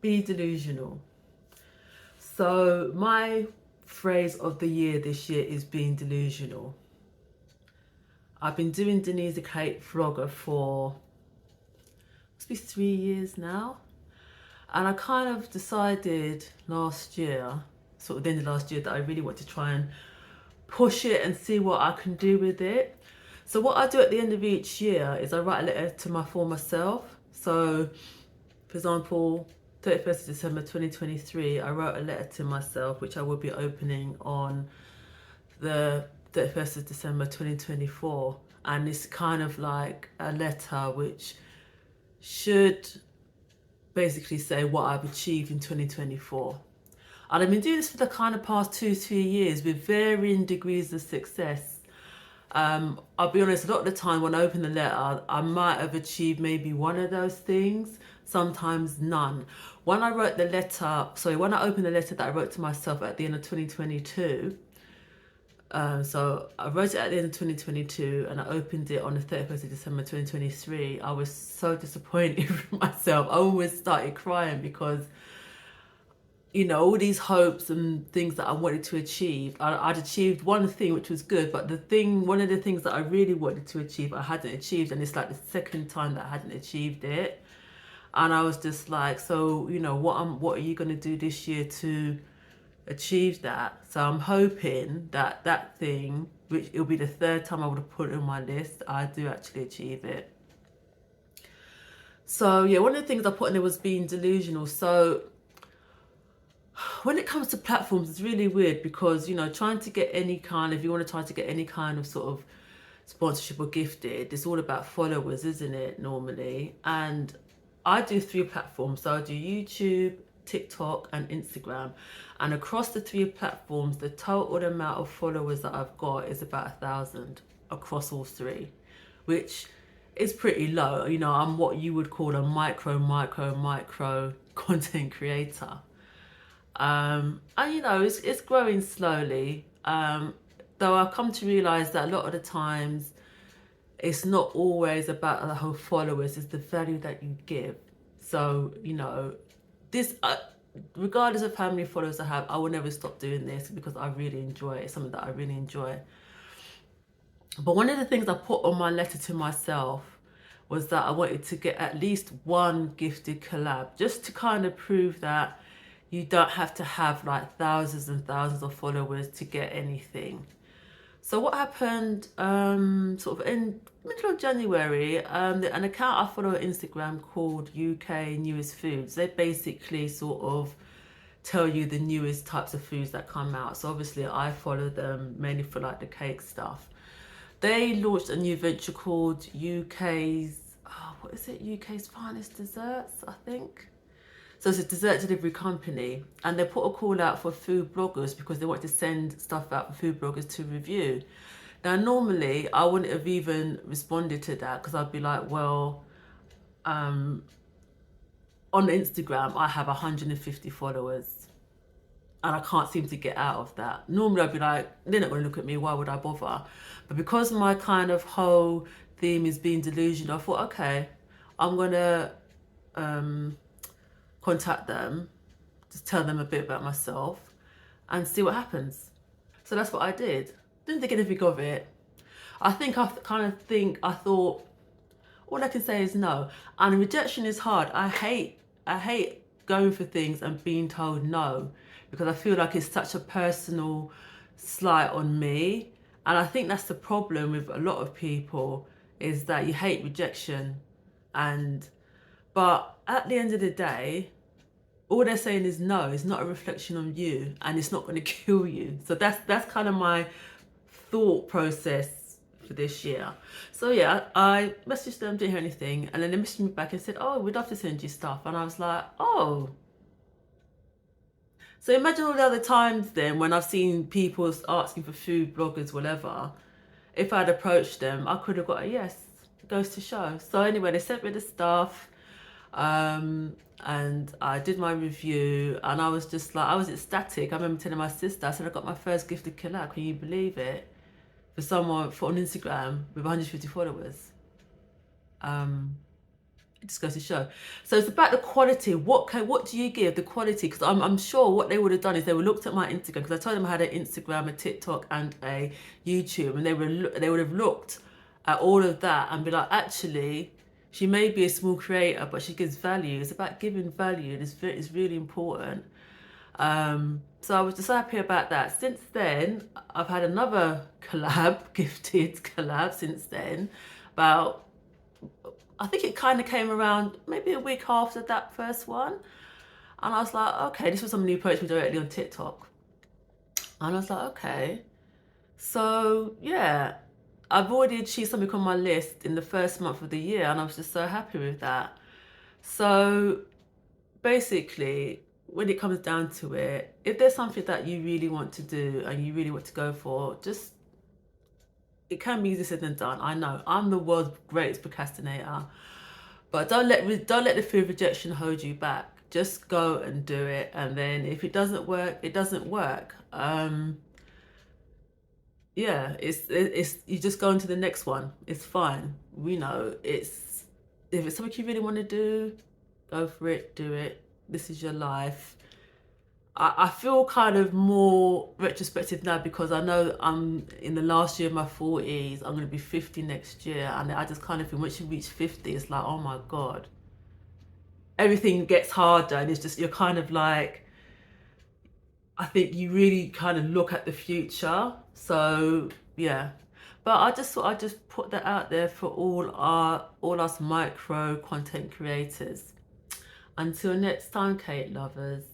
Be delusional. So my phrase of the year this year is being delusional. I've been doing Denise the Cake Vlogger for must be 3 years now. And I kind of decided last year, sort of the end of last year, that I really want to try and push it and see what I can do with it. So what I do at the end of each year is I write a letter to my former self. So, for example, 31st of December 2023, I wrote a letter to myself, which I will be opening on the 31st of December 2024. And it's kind of like a letter which should basically say what I've achieved in 2024. And I've been doing this for the kind of past 2-3 years with varying degrees of success. I'll be honest, a lot of the time when I open the letter, I might have achieved maybe one of those things, sometimes none. When I opened the letter that I wrote to myself at the end of 2022, so I wrote it at the end of 2022 and I opened it on the 31st of December 2023. I was so disappointed with myself. I almost started crying because, you know, all these hopes and things that I wanted to achieve, I'd achieved one thing which was good, but one of the things that I really wanted to achieve, I hadn't achieved, and it's like the second time that I hadn't achieved it. And I was just like, so, you know, what are you going to do this year to achieve that? So I'm hoping that that thing, which it'll be the third time I would have put it on my list, I do actually achieve it. So yeah, one of the things I put in there was being delusional. So when it comes to platforms, it's really weird because, you know, if you want to try to get any kind of sort of sponsorship or gifted, it's all about followers, isn't it, normally? And I do 3 platforms. So I do YouTube, TikTok and Instagram. And across the 3 platforms, the total amount of followers that I've got is about 1,000 across all 3, which is pretty low. You know, I'm what you would call a micro content creator. And you know, it's growing slowly. Though I've come to realize that a lot of the times it's not always about the whole followers, it's the value that you give. So, you know, this regardless of how many followers I have, I will never stop doing this because I really enjoy it. It's something that I really enjoy. But one of the things I put on my letter to myself was that I wanted to get at least one gifted collab, just to kind of prove that you don't have to have like thousands and thousands of followers to get anything. So what happened, sort of in middle of January, an account I follow on Instagram called UK Newest Foods, they basically sort of tell you the newest types of foods that come out. So obviously I follow them mainly for like the cake stuff. They launched a new venture called UK's Finest Desserts, I think. So it's a dessert delivery company, and they put a call out for food bloggers because they want to send stuff out for food bloggers to review. Now, normally I wouldn't have even responded to that because I'd be like, well, on Instagram, I have 150 followers and I can't seem to get out of that. Normally I'd be like, they're not going to look at me, why would I bother? But because my kind of whole theme is being delusional, I thought, okay, I'm going to contact them, just tell them a bit about myself and see what happens. So that's what I did. Didn't think anything of it. I thought, all I can say is no. And rejection is hard. I hate going for things and being told no, because I feel like it's such a personal slight on me. And I think that's the problem with a lot of people, is that you hate rejection. But at the end of the day, all they're saying is no. It's not a reflection on you, and it's not going to kill you. So that's kind of my thought process for this year. So yeah, I messaged them, didn't hear anything, and then they messaged me back and said, oh, we'd love to send you stuff. And I was like, oh. So imagine all the other times then when I've seen people asking for food bloggers, whatever. If I'd approached them, I could have got a yes. It goes to show. So anyway, they sent me the stuff. And I did my review, and I was just like, I was ecstatic. I remember telling my sister, I said, I got my first gifted collab. Can you believe it? For someone on Instagram with 150 followers. just goes to show. So it's about the quality. What do you give the quality? Because I'm sure what they would have done is they would have looked at my Instagram, because I told them I had an Instagram, a TikTok, and a YouTube, and they would have looked at all of that and be like, actually, she may be a small creator, but she gives value. It's about giving value, and it's really important. So I was just happy about that. Since then, I've had another collab, gifted collab since then, about, I think it kind of came around maybe a week after that first one. And I was like, okay, this was someone who approached me directly on TikTok. And I was like, okay. So yeah, I've already achieved something on my list in the first month of the year, and I was just so happy with that. So basically, when it comes down to it, if there's something that you really want to do and you really want to go for, just, it can be easier said than done. I know I'm the world's greatest procrastinator, but don't let the fear of rejection hold you back. Just go and do it, and then if it doesn't work, it doesn't work. Yeah, it's you just go on to the next one. It's fine. We know it's, if it's something you really want to do, go for it, do it. This is your life. I feel kind of more retrospective now, because I know I'm in the last year of my 40s. I'm going to be 50 next year, and I just kind of feel once you reach 50, it's like, oh my God, everything gets harder, and it's just, you're kind of like, I think you really kind of look at the future. So yeah, but I just thought I'd just put that out there for all us micro content creators. Until next time, Kate lovers.